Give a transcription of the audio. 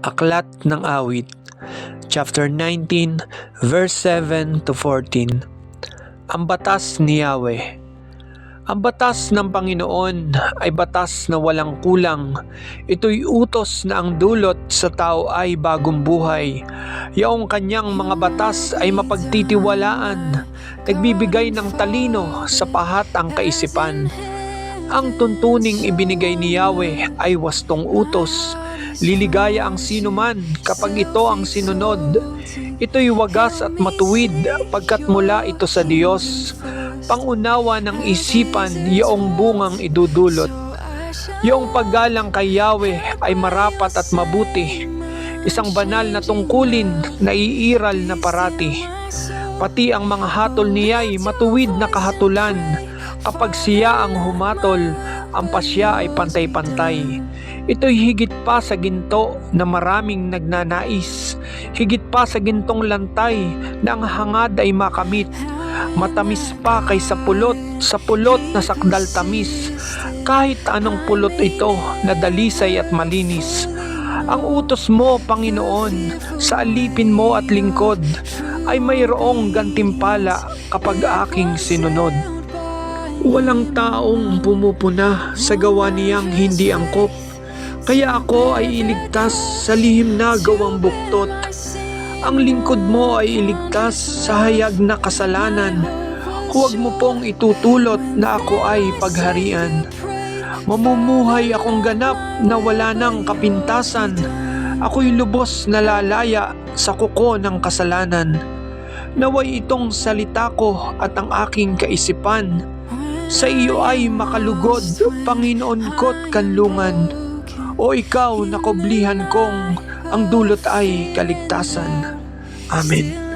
Aklat ng Awit, chapter 19, verse 7 to 14. Ang batas ni Yahweh. Ang batas ng Panginoon ay batas na walang kulang. Ito'y utos na ang dulot sa tao ay bagong buhay. Yaong kanyang mga batas ay mapagtitiwalaan, nagbibigay ng talino sa pahatang kaisipan. Ang tuntuning ibinigay ni Yahweh ay wastong utos. Liligaya ang sinuman kapag ito ang sinunod. Ito'y wagas at matuwid pagkat mula ito sa Diyos. Pangunawa ng isipan yaong bungang idudulot. Yaong paggalang kay Yahweh ay marapat at mabuti. Isang banal na tungkulin na iiral na parati. Pati ang mga hatol niya ay matuwid na kahatulan. Kapag siya ang humatol, ang pasya ay pantay-pantay. Ito'y higit pa sa ginto na maraming nagnanais. Higit pa sa gintong lantay na ang hangad ay makamit. Matamis pa kaysa pulot, sa pulot na sakdal tamis. Kahit anong pulot ito na dalisay at malinis. Ang utos mo, Panginoon, sa alipin mo at lingkod ay mayroong gantimpala kapag aking sinunod. Walang taong pumupuna sa gawa niyang hindi angkop. Kaya ako ay iligtas sa lihim na gawang buktot. Ang lingkod mo ay iligtas sa hayag na kasalanan. Huwag mo pong itutulot na ako ay pagharian. Mamumuhay akong ganap na wala ng kapintasan. Ako'y lubos na lalaya sa kuko ng kasalanan. Naway itong salita ko at ang aking kaisipan sa iyo ay makalugod, Panginoon ko't kanlungan. O ikaw na kublihan kong ang dulot ay kaligtasan. Amen.